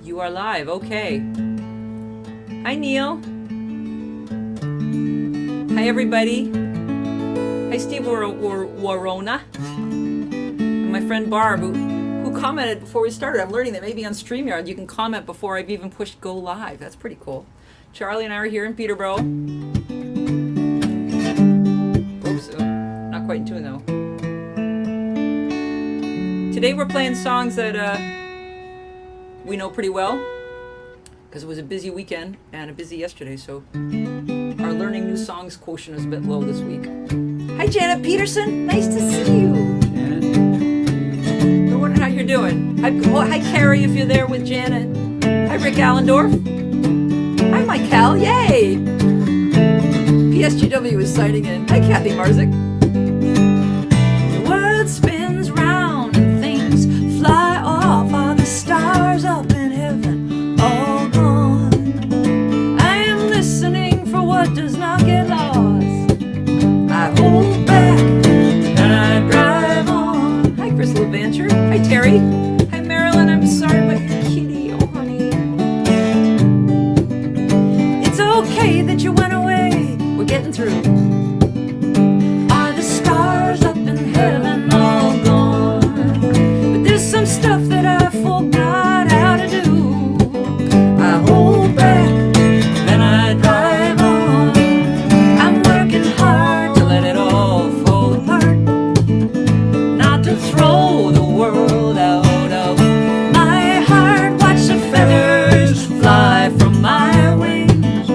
You are live. Okay. Hi, Neil. Hi, everybody. Hi, Steve Warona. And my friend Barb, who commented before we started. I'm learning that maybe on StreamYard you can comment before I've even pushed go live. That's pretty cool. Charlie and I are here in Peterborough. Oops, not quite in tune though. Today we're playing songs that we know pretty well because it was a busy weekend and a busy yesterday, so our learning new songs quotient is a bit low this week. Hi Janet Peterson, nice to see you. Janet. I wonder how you're doing. Hi Carrie if you're there with Janet. Hi Rick Allendorf. Hi Mike Cal, yay! PSGW is signing in. Hi Kathy Marzik. The world spins round and things fly off. Are the stars up in heaven all gone? I am listening for what does not get lost. I hold back and I drive on. Hi Chris Levancher. Hi Terry. Hi Marilyn. I'm sorry about your kitty. Oh honey. It's okay that you went away. We're getting through. Are the stars up in heaven all gone? But there's some stuff that I forgot how to do. I hold back, then I drive on. I'm working hard to let it all fall apart, not to throw the world out of my heart. Watch the feathers fly from my wings.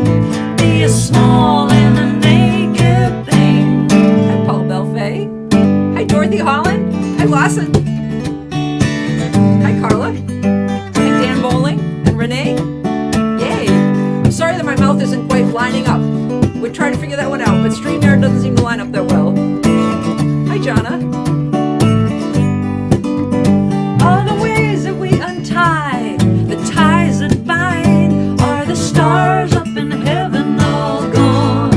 Be a small and a naked thing. Hi Paul Belfay. Hi Dorothy Holland. Hi Lawson. Hi Carla. Hi Dan Bowling and Renee. Yay. I'm sorry that my mouth isn't quite lining up. We're trying to figure that one out, but StreamYard doesn't seem to line up that well. Hi Jonna. All the ways that we untie, the ties that bind, are the stars up in heaven all gone.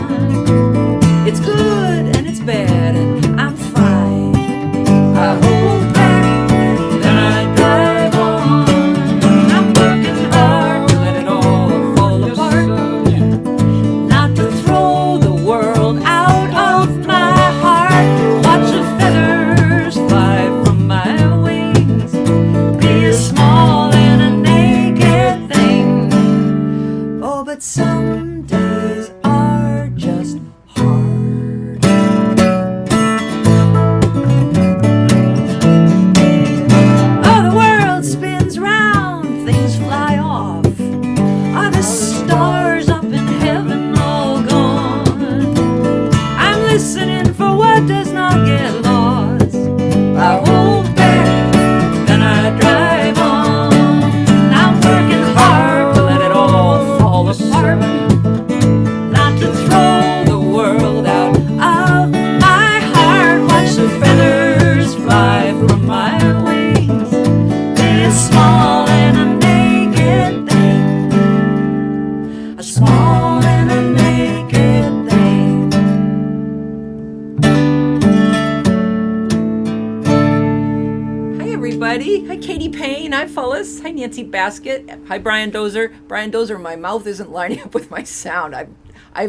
It's good and it's bad and I'm fine. I hold back, then I drive on. I'm working hard to let it all fall apart, not to throw the world out of my heart. Watch the feathers fly from my wings. Be a small and a naked thing. Oh, but some days are just hard. Oh, the world spins round, things fly off. Are the stars up in heaven all gone? I'm listening for what does not get lost. I hold back, then I drive on. I'm working hard to let it all fall apart, not to throw the world out of my heart. Watch the feathers fly from my wings. Be a small and a naked thing. A small and a naked thing. Hi everybody. Hi Katie Payne. Hi Phyllis. Hi Nancy Basket. Hi Brian Dozer. Brian Dozer, my mouth isn't lining up with my sound. I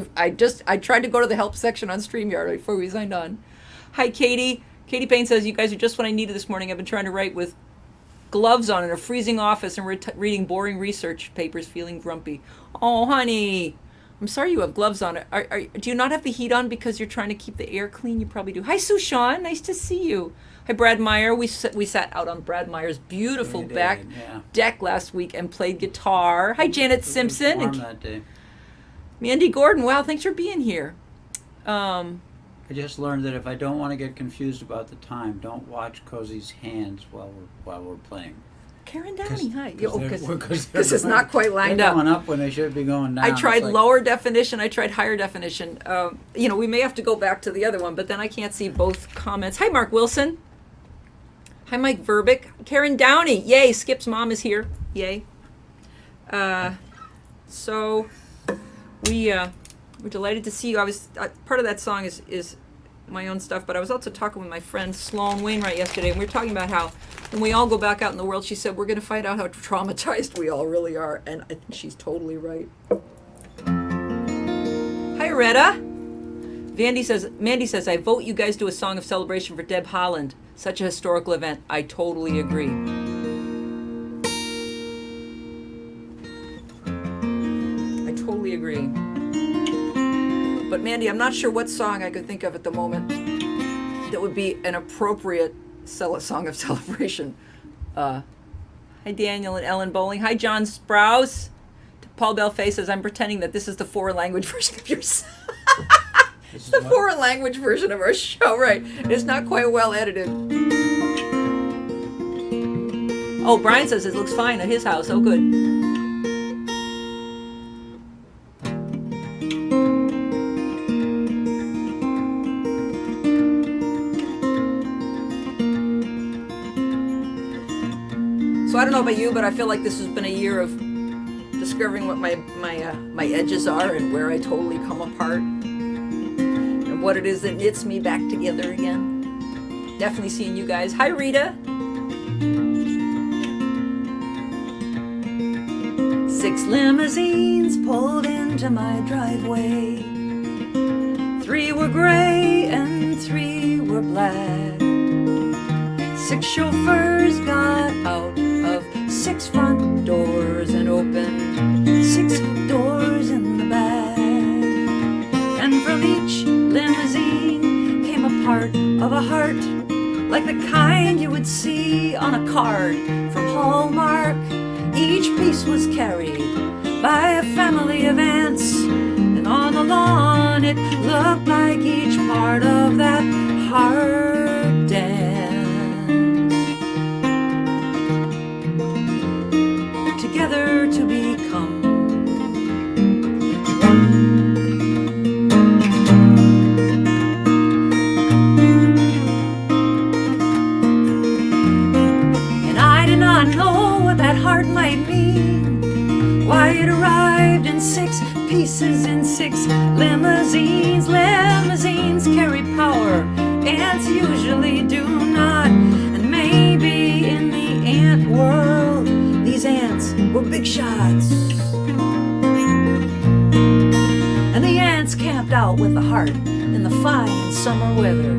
tried to go to the help section on StreamYard before we signed on. Hi Katie. Katie Payne says, you guys are just what I needed this morning. I've been trying to write with gloves on in a freezing office and reading boring research papers, feeling grumpy. Oh honey, I'm sorry you have gloves on. Do you not have the heat on because you're trying to keep the air clean? You probably do. Hi Sushan, nice to see you. Hi Brad Meyer. We sat out on Brad Meyer's beautiful back deck last week and played guitar. Hi Janet Simpson. Warm that day. Mandy Gordon. Wow, thanks for being here. I just learned that if I don't want to get confused about the time, don't watch Cosy's hands while we're playing. Karen Downey, hi. Because This is not quite lined they're up. going up when they should be going down. I tried lower definition. I tried higher definition. We may have to go back to the other one, but then I can't see both comments. Hi, Mark Wilson. Hi, Mike Verbick. Karen Downey. Yay, Skip's mom is here. Yay. So we're delighted to see you. Part of that song is my own stuff, but I was also talking with my friend Sloan Wainwright yesterday, and we were talking about how when we all go back out in the world, she said, we're going to find out how traumatized we all really are, and I think she's totally right. Hi, Retta. Mandy says, I vote you guys do a song of celebration for Deb Holland. Such a historical event. I totally agree. I totally agree. But Mandy, I'm not sure what song I could think of at the moment that would be an appropriate song of celebration. Hi, Daniel and Ellen Bowling. Hi, John Sprouse. Paul Belfay says, I'm pretending that this is the foreign language version of your song. It's the foreign language version of our show, right? It's not quite well edited. Oh, Brian says it looks fine at his house. Oh, good. So I don't know about you, but I feel like this has been a year of discovering what my edges are and where I totally come apart. What it is that knits me back together again. Definitely seeing you guys. Hi, Rita. 6 limousines pulled into my driveway. 3 were gray and 3 were black. 6 chauffeurs got out of 6 front doors and opened 6 doors in the back. And from each limousine came a part of a heart, like the kind you would see on a card from Hallmark. Each piece was carried by a family of ants, and on the lawn it looked like each part of that heart dance. Together to become one. Heart might mean why it arrived in 6 pieces in 6 limousines. Limousines carry power, ants usually do not. And maybe in the ant world, these ants were big shots. And the ants camped out with the heart in the fine summer weather.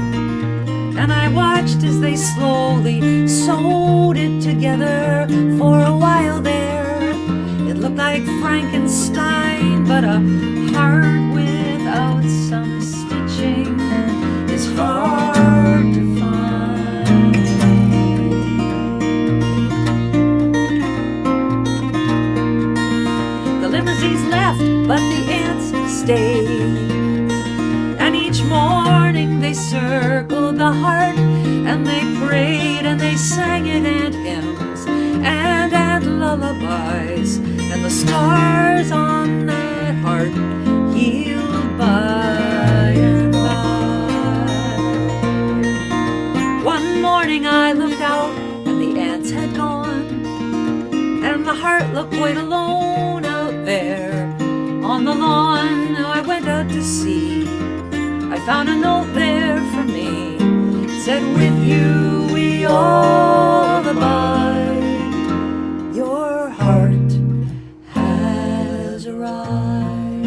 And I watched as they slowly sewed it together. For a while there, it looked like Frankenstein, but a heart without some stitching is hard to find. The limousines left, but the ants stayed. And each morning they circled the heart, and they prayed and they sang it, and hymns and lullabies, and the stars on that heart healed by and by. One morning I looked out and the ants had gone, and the heart looked quite alone out there on the lawn. I went out to see. I found a note there for me. It said, with you we all abide. Your heart has arrived.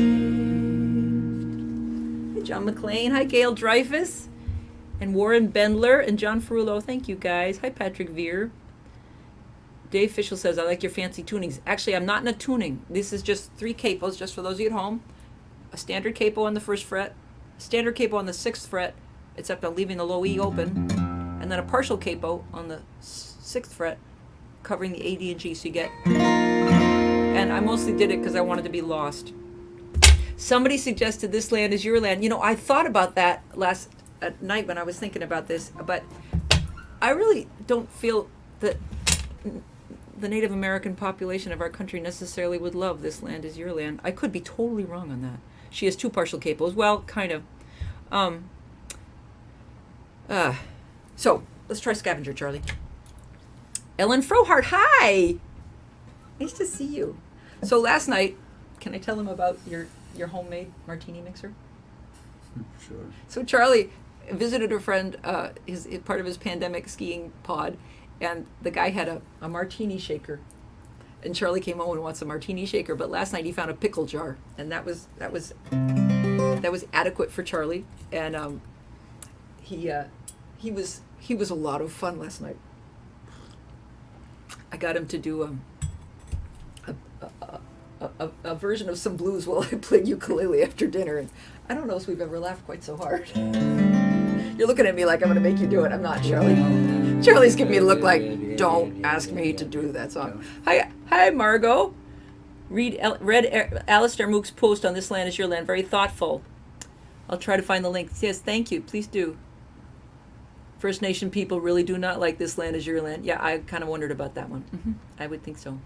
Hi, John McLean. Hi, Gail Dreyfus. And Warren Bendler and John Ferrulo. Thank you, guys. Hi, Patrick Veer. Dave Fischel says, I like your fancy tunings. Actually, I'm not in a tuning. This is just 3 capos, just for those of you at home. A standard capo on the 1st fret. Standard capo on the 6th fret, except I'm leaving the low E open, and then a partial capo on the 6th fret, covering the A, D, and G, so you get, and I mostly did it because I wanted to be lost. Somebody suggested This Land Is Your Land. You know, I thought about that last at night when I was thinking about this, but I really don't feel that the Native American population of our country necessarily would love This Land Is Your Land. I could be totally wrong on that. She has 2 partial capos. Well, kind of. So, let's try Scavenger, Charlie. Ellen Frohart, hi! Nice to see you. So last night, can I tell them about your homemade martini mixer? Sure. So Charlie visited a friend, his part of his pandemic skiing pod, and the guy had a martini shaker. And Charlie came home and wants a martini shaker, but last night he found a pickle jar, and that was adequate for Charlie. And he was a lot of fun last night. I got him to do a version of some blues while I played ukulele after dinner, and I don't know if we've ever laughed quite so hard. You're looking at me like I'm going to make you do it. I'm not, Charlie. Charlie's giving me a look like, don't ask me to do that song. Hi, Margot. Read Alistair Mook's post on This Land Is Your Land. Very thoughtful. I'll try to find the link. Yes, thank you. Please do. First Nation people really do not like This Land Is Your Land. Yeah, I kind of wondered about that one. Mm-hmm. I would think so.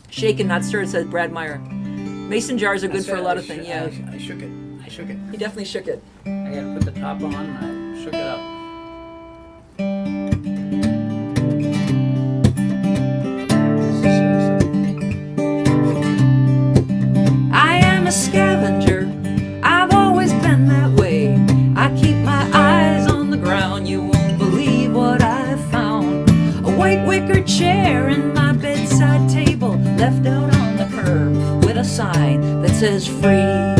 Shaken, not stirred, says Brad Meyer. Mason jars are good for a lot of things. Yeah, I shook it. he definitely shook it. I had to put the top on and I shook it up. I am a scavenger. I've always been that way. I keep my eyes on the ground. You won't believe what I found. A white wicker chair and my bedside table left out on the curb with a sign that says free.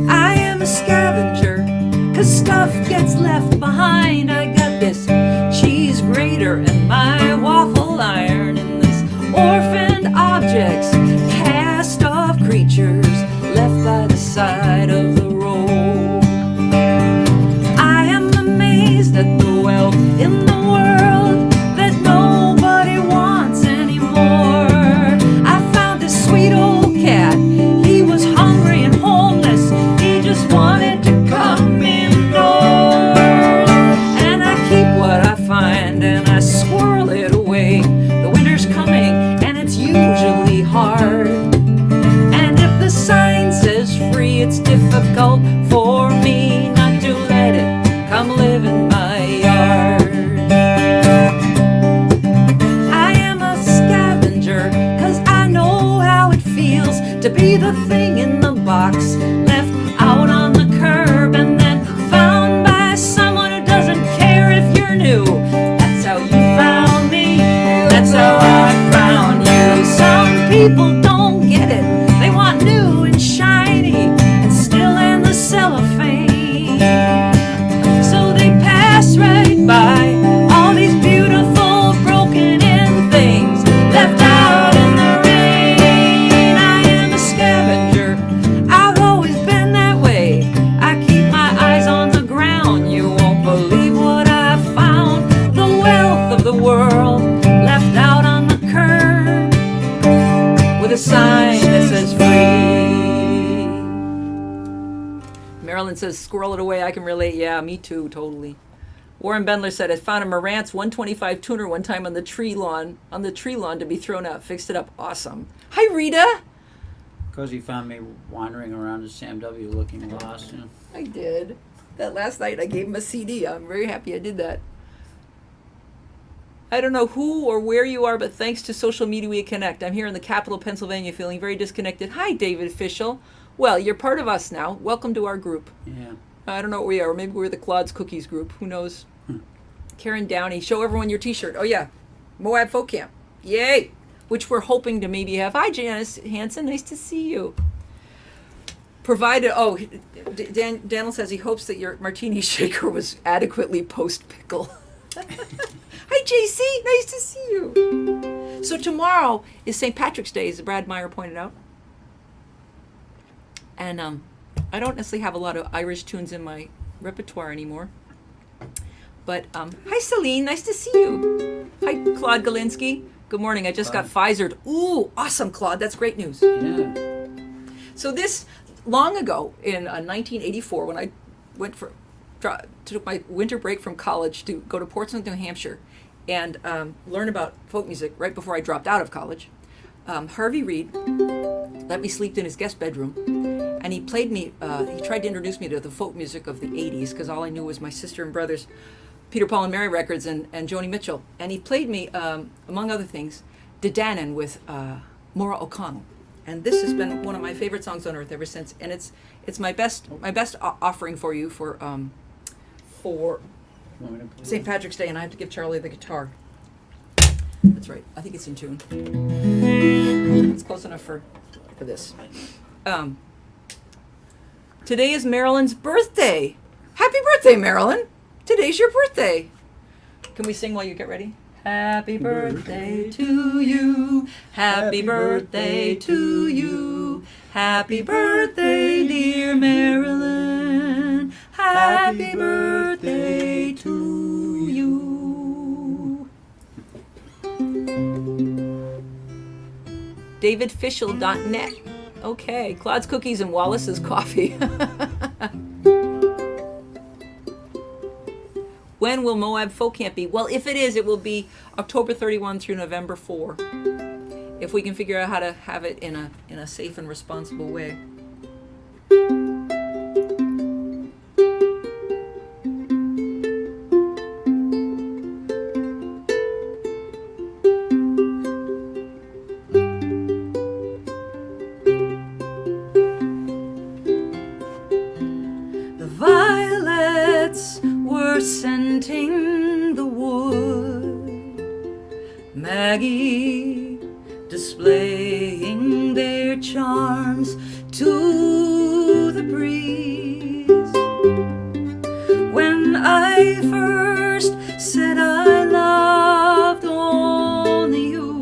I am a scavenger, 'cause stuff gets left behind. I got this cheese grater and my waffle iron and these orphaned objects, cast off creatures left by the side of the road. I am amazed at the wealth in the world that nobody wants anymore. I found this sweet old cat. He was hungry and homeless. He just wanted to come indoors. And I keep what I find and I squirrel it away. The winter's coming and it's usually hard. And if the sign says free, it's difficult for me not to let it come live in my yard. I am a scavenger, 'cause I know how it feels to be the thing in the box left out on the curb and then found by someone who doesn't care if you're new. That's how you found me. That's how I found you. Some people don't get it. They want new and shiny and still in the cellophane. So they pass right by all these beautiful broken in things left out in the rain. I am a scavenger. I've always been that way. I keep my eyes on the ground. You won't believe what I found. The wealth of the world left out on the curb with a sign that says free. Marilyn says, squirrel it away. I can relate. Yeah, me too, totally. Warren Bendler said, I found a Marantz 125 tuner one time on the tree lawn to be thrown out. Fixed it up. Awesome. Hi, Rita. Cosy found me wandering around at Sam W. looking lost. You know. I did. That last night I gave him a CD. I'm very happy I did that. I don't know who or where you are, but thanks to social media we connect. I'm here in the capital, Pennsylvania, feeling very disconnected. Hi, David Fischel. Well, you're part of us now. Welcome to our group. Yeah. I don't know what we are. Maybe we're the Claude's Cookies group. Who knows? Karen Downey, show everyone your T-shirt. Oh, yeah. Moab Folk Camp. Yay! Which we're hoping to maybe have. Hi, Janice Hansen. Nice to see you. Provided, Daniel says he hopes that your martini shaker was adequately post-pickle. Hi, JC. Nice to see you. So tomorrow is St. Patrick's Day, as Brad Meyer pointed out. And I don't necessarily have a lot of Irish tunes in my repertoire anymore. But hi, Celine. Nice to see you. Hi, Claude Galinsky. Good morning. I just got Pfizered. Ooh, awesome, Claude. That's great news. Yeah. So this, long ago, in 1984, when I took my winter break from college to go to Portsmouth, New Hampshire, and learn about folk music right before I dropped out of college, Harvey Reid let me sleep in his guest bedroom, and he played me, he tried to introduce me to the folk music of the 80s, because all I knew was my sister and brother's Peter, Paul and Mary records and Joni Mitchell. And he played me, among other things, Dedanan with Maura O'Connell. And this has been one of my favorite songs on earth ever since. And it's It's my best offering for you for Want me to play St. Patrick's Day, and I have to give Charlie the guitar. That's right. I think it's in tune. It's close enough for this. Today is Marilyn's birthday. Happy birthday, Marilyn! Today's your birthday. Can we sing while you get ready? Happy birthday to you. Happy birthday to you. Happy birthday, dear Marilyn. Happy birthday to you. DavidFischel.net. Okay, Claude's Cookies and Wallace's Coffee. When will Moab Folk Camp be? Well, if it is, it will be October 31 through November 4. If we can figure out how to have it in a safe and responsible way. The violets were scenting the wood, Maggie displaying their charms to the breeze. When I first said I loved only you,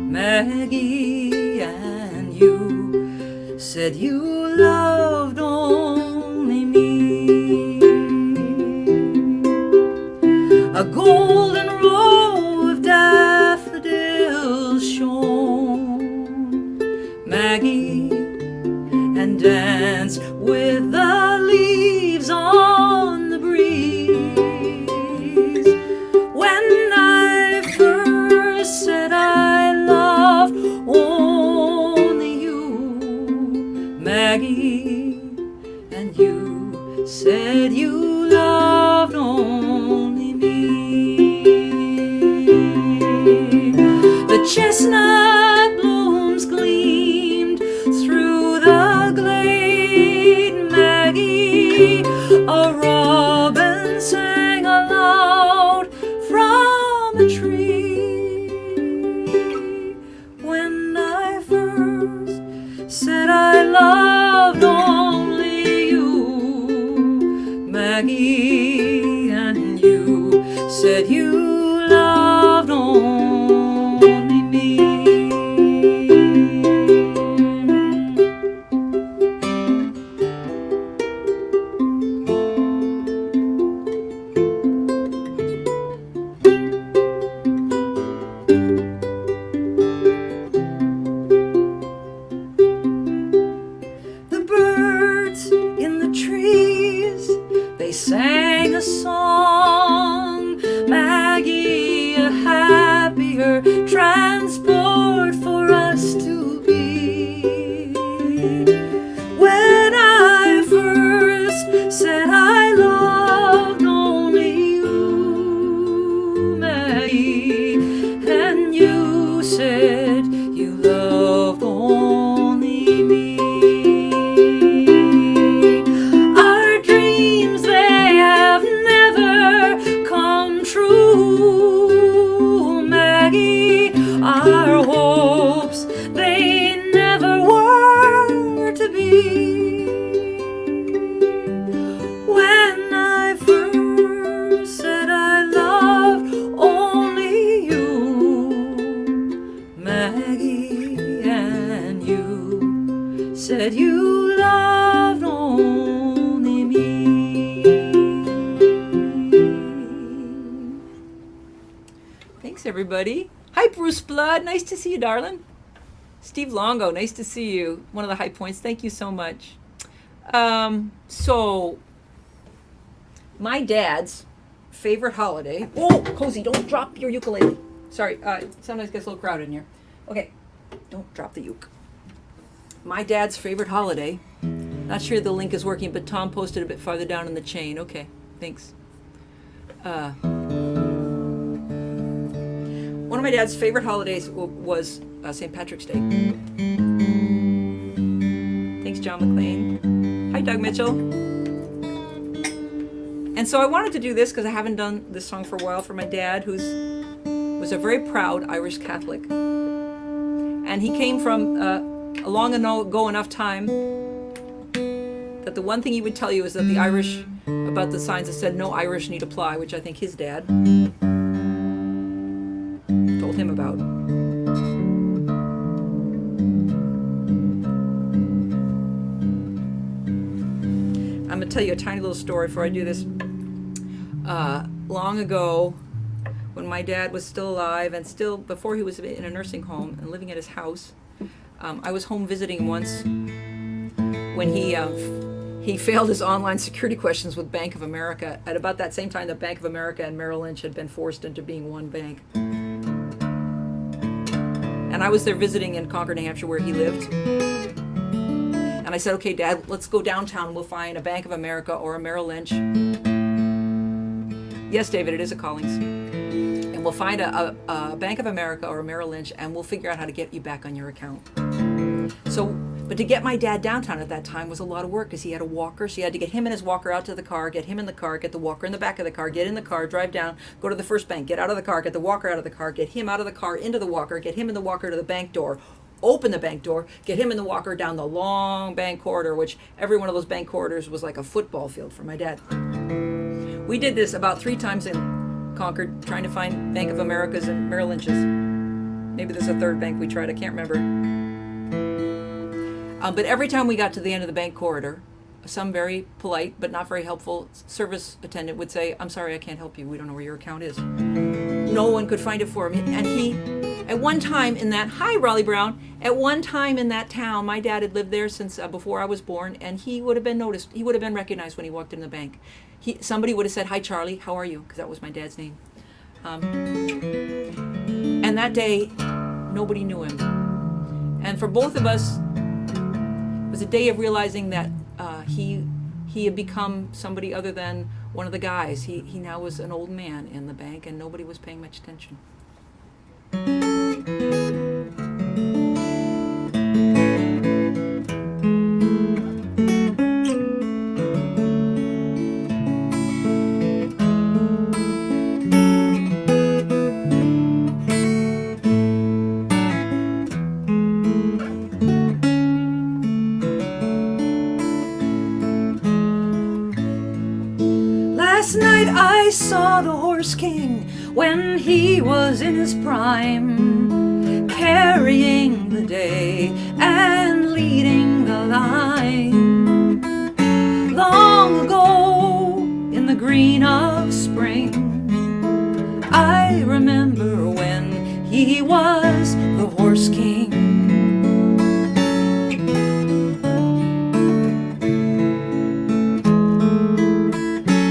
Maggie, and you said you loved only me. A golden row of daffodils shone, Maggie, and danced with the leaves on the breeze. When I first said I loved only you, Maggie, and you said you loved only me. The chestnut blooms gleamed through the glade, Maggie. A robin sang aloud from a tree. When I first said I loved only you, Maggie, and you said you loved only me. The birds in the trees, they sang a song, Maggie, a happier transport for us to be. When I first said I loved only you, Maggie, and you said you loved only me. Our dreams, they have never come true, Maggie. Our hopes, they never were to be. When I first said I loved only you, Maggie, and you said you loved only me. Thanks, everybody. Hi, Bruce Blood. Nice to see you, darling. Steve Longo, nice to see you. One of the high points. Thank you so much. So, my dad's favorite holiday. Oh, Cosy, don't drop your ukulele. Sorry, sometimes it gets a little crowded in here. Okay, don't drop the uke. My dad's favorite holiday. Not sure the link is working, but Tom posted a bit farther down in the chain. Okay, thanks. One of my dad's favorite holidays was St. Patrick's Day. Thanks, John McLean. Hi, Doug Mitchell. And so I wanted to do this because I haven't done this song for a while for my dad, who was a very proud Irish Catholic. And he came from a long ago enough time that the one thing he would tell you is that the Irish, about the signs that said no Irish need apply, which I think his dad told him about. I'm going to tell you a tiny little story before I do this. Long ago, when my dad was still alive and still before he was in a nursing home and living at his house, I was home visiting him once when he failed his online security questions with Bank of America at about that same time that Bank of America and Merrill Lynch had been forced into being one bank. And I was there visiting in Concord, New Hampshire, where he lived. And I said, okay, Dad, let's go downtown. We'll find a Bank of America or a Merrill Lynch. Yes, David, it is a Collings. And we'll find a Bank of America or a Merrill Lynch, and we'll figure out how to get you back on your account. But to get my dad downtown at that time was a lot of work because he had a walker. So you had to get him and his walker out to the car, get him in the car, get the walker in the back of the car, get in the car, drive down, go to the first bank, get out of the car, get the walker out of the car, get him out of the car into the walker, get him in the walker to the bank door, open the bank door, get him in the walker down the long bank corridor, which every one of those bank corridors was like a football field for my dad. We did this about 3 times in Concord, trying to find Bank of Americas and Merrill Lynch's. Maybe there's a third bank we tried, I can't remember. But every time we got to the end of the bank corridor, some very polite but not very helpful service attendant would say, I'm sorry, I can't help you. We don't know where your account is. No one could find it for him. And he, at one time in that, hi, Raleigh Brown, at one time in that town, my dad had lived there since before I was born, and he would have been noticed. He would have been recognized when he walked in the bank. Somebody would have said, hi, Charlie, how are you? Because that was my dad's name. And that day, nobody knew him. And for both of us, it was a day of realizing that he had become somebody other than one of the guys. He now was an old man in the bank, and nobody was paying much attention. Last night I saw the Horse King when he was in his prime, carrying the day and leading the line. Long ago in the green of spring, I remember when he was the Horse King.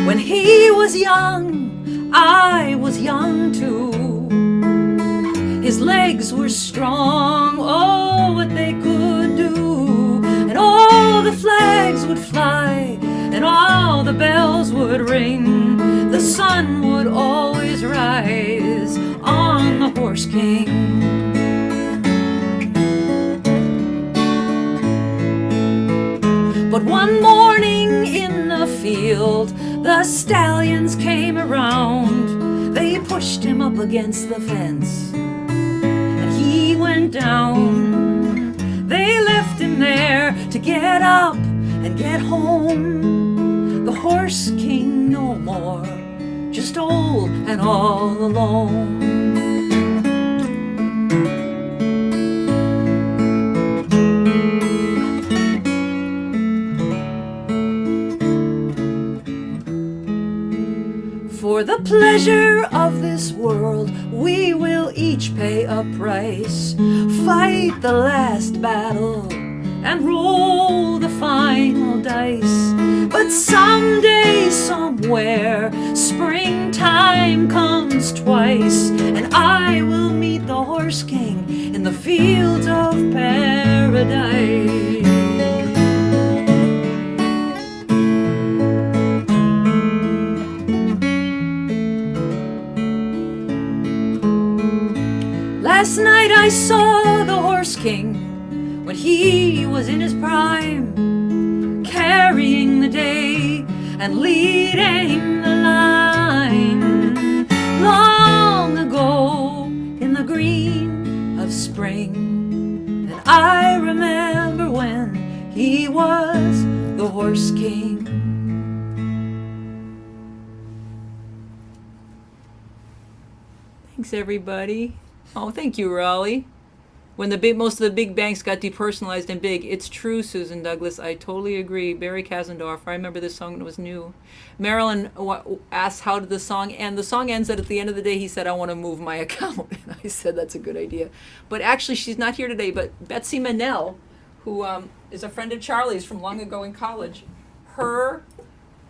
When he was young, I was young too. His legs were strong, oh, what they could do. And all the flags would fly, and all the bells would ring. The sun would always rise on the Horse King. But one morning in the field, the stallions came around. They pushed him up against the fence, and he went down. They left him there to get up and get home. The Horse King no more, just old and all alone. For the pleasure of this world, we will each pay a price. Fight the last battle and roll the final dice. But someday, somewhere, springtime comes twice, and I will meet the Horse King in the fields of paradise. Last night I saw the Horse King when he was in his prime, carrying the day and leading the line. Long ago in the green of spring, and I remember when he was the horse king. Thanks, everybody. Oh, thank you, Raleigh. When most of the big banks got depersonalized and big, it's true, Susan Douglas. I totally agree. Barry Kasendorf. I remember this song when it was new. Marilyn asked how did the song end. The song ends that at the end of the day he said, I want to move my account. And I said, that's a good idea. But actually, she's not here today. But Betsy Manel, who is a friend of Charlie's from long ago in college, her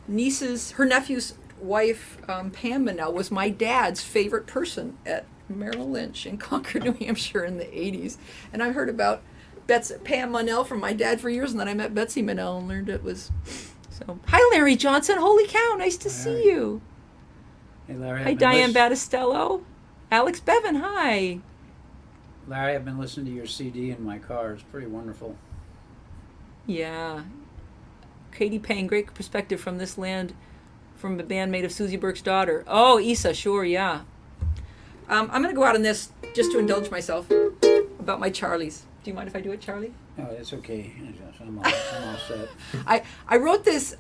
nephew's wife, Pam Manel, was my dad's favorite person at Merrill Lynch in Concord, New Hampshire in the 80s. And I heard about Pam Manel from my dad for years, and then I met Betsy Manel and learned it was. So, hi, Larry Johnson. Holy cow, nice to see you. Hey, Larry. Hi, Diane Battistello. Alex Bevan, hi. Larry, I've been listening to your CD in my car. It's pretty wonderful. Yeah. Katie Payne, great perspective from this land, from a band made of Susie Burke's daughter. Oh, Issa, sure, yeah. I'm going to go out on this just to indulge myself about my Charlies. Do you mind if I do it, Charlie? No, it's okay. I'm all set. I wrote this,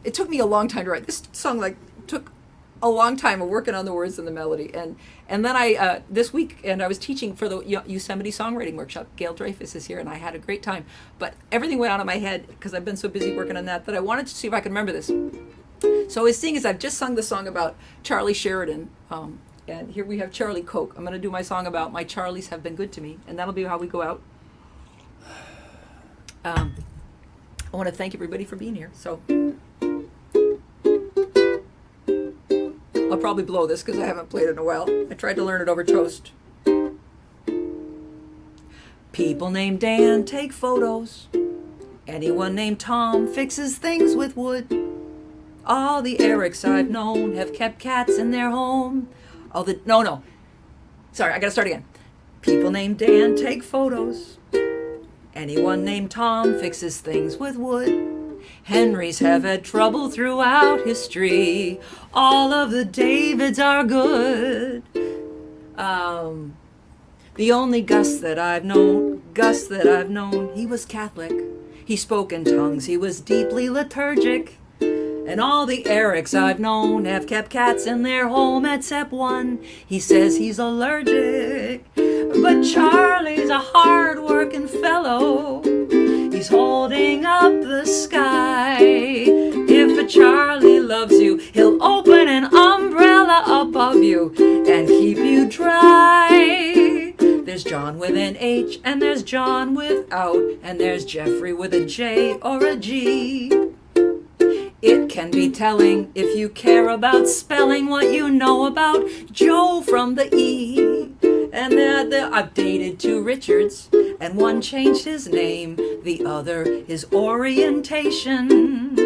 it took me a long time to write. This song took a long time of working on the words and the melody. And then I, this week, and I was teaching for the Yosemite Songwriting Workshop. Gail Dreyfus is here, and I had a great time. But everything went out of my head because I've been so busy working on that I wanted to see if I could remember this. So I was seeing as I've just sung the song about Charlie Sheridan, and here we have Charlie Coke. I'm going to do my song about my Charlies have been good to me, and that'll be how we go out. I want to thank everybody for being here. So I'll probably blow this because I haven't played it in a while. I tried to learn it over toast. People named Dan take photos. Anyone named Tom fixes things with wood. All the Erics I've known have kept cats in their home. Sorry, I gotta start again. People named Dan take photos. Anyone named Tom fixes things with wood. Henrys have had trouble throughout history. All of the Davids are good. The only Gus that I've known, he was Catholic. He spoke in tongues, he was deeply liturgic. And all the Erics I've known have kept cats in their home except one. He says he's allergic. But Charlie's a hard-working fellow. He's holding up the sky. If a Charlie loves you, he'll open an umbrella above you and keep you dry. There's John with an H, and there's John without, and there's Jeffrey with a J or a G. It can be telling if you care about spelling what you know about Joe from the E. And I've dated two Richards, and one changed his name, the other his orientation.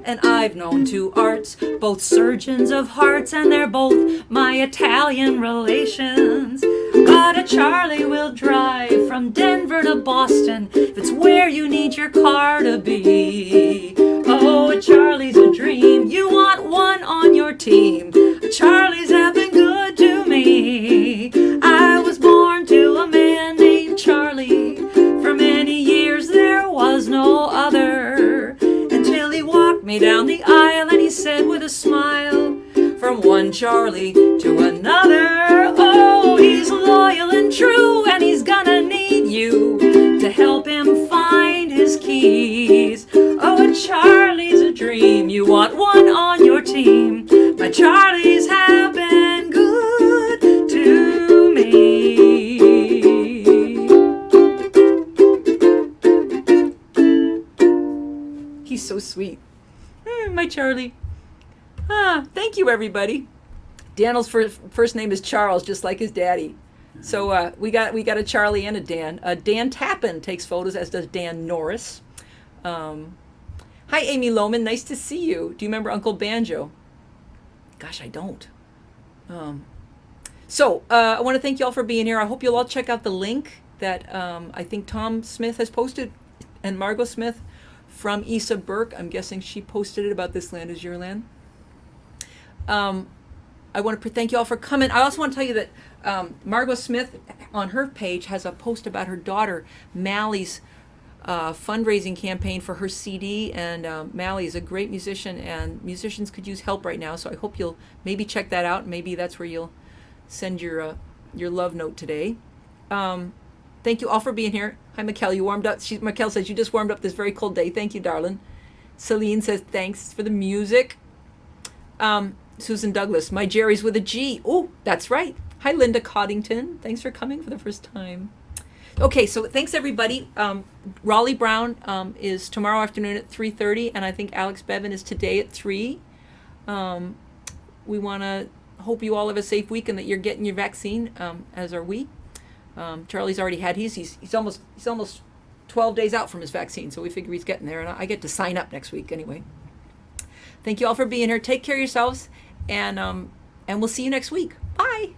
And I've known two Arts, both surgeons of hearts, and they're both my Italian relations. But a Charlie will drive from Denver to Boston if it's where you need your car to be. Oh, a Charlie's a dream, you want one on your team. Charlies have been good to me. I was born to a man named Charlie. For many years there was no other, until he walked me down the aisle and he said with a smile, from one Charlie to another. Oh, he's loyal and true, and he's gonna need you to help him find his keys. Oh, a Charlie's a dream, you want one on your team. My Charlies have been good to me. He's so sweet. My Charlie. Thank you, everybody. Daniel's first name is Charles, just like his daddy. So we got a Charlie and a Dan. Dan Tappan takes photos, as does Dan Norris. Hi, Amy Lohman. Nice to see you. Do you remember Uncle Banjo? Gosh, I don't. I want to thank you all for being here. I hope you'll all check out the link that I think Tom Smith has posted, and Margot Smith from Isa Burke. I'm guessing she posted it about This Land Is Your Land. I want to thank you all for coming. I also want to tell you that Margot Smith on her page has a post about her daughter Mally's fundraising campaign for her CD, and Mally is a great musician, and musicians could use help right now, so I hope you'll maybe check that out. Maybe that's where you'll send your love note today. Thank you all for being here. Hi, Mikkel. You warmed up. Mikkel says you just warmed up this very cold day. Thank you, darling. Celine says thanks for the music. Susan Douglas, my Jerry's with a G. Oh, that's right. Hi, Linda Coddington. Thanks for coming for the first time. Okay, so thanks everybody. Raleigh Brown is tomorrow afternoon at 3:30, and I think Alex Bevan is today at 3. We want to hope you all have a safe week and that you're getting your vaccine, as are we. Charlie's already had his. He's almost 12 days out from his vaccine, so we figure he's getting there, and I get to sign up next week anyway. Thank you all for being here. Take care of yourselves, and we'll see you next week. Bye.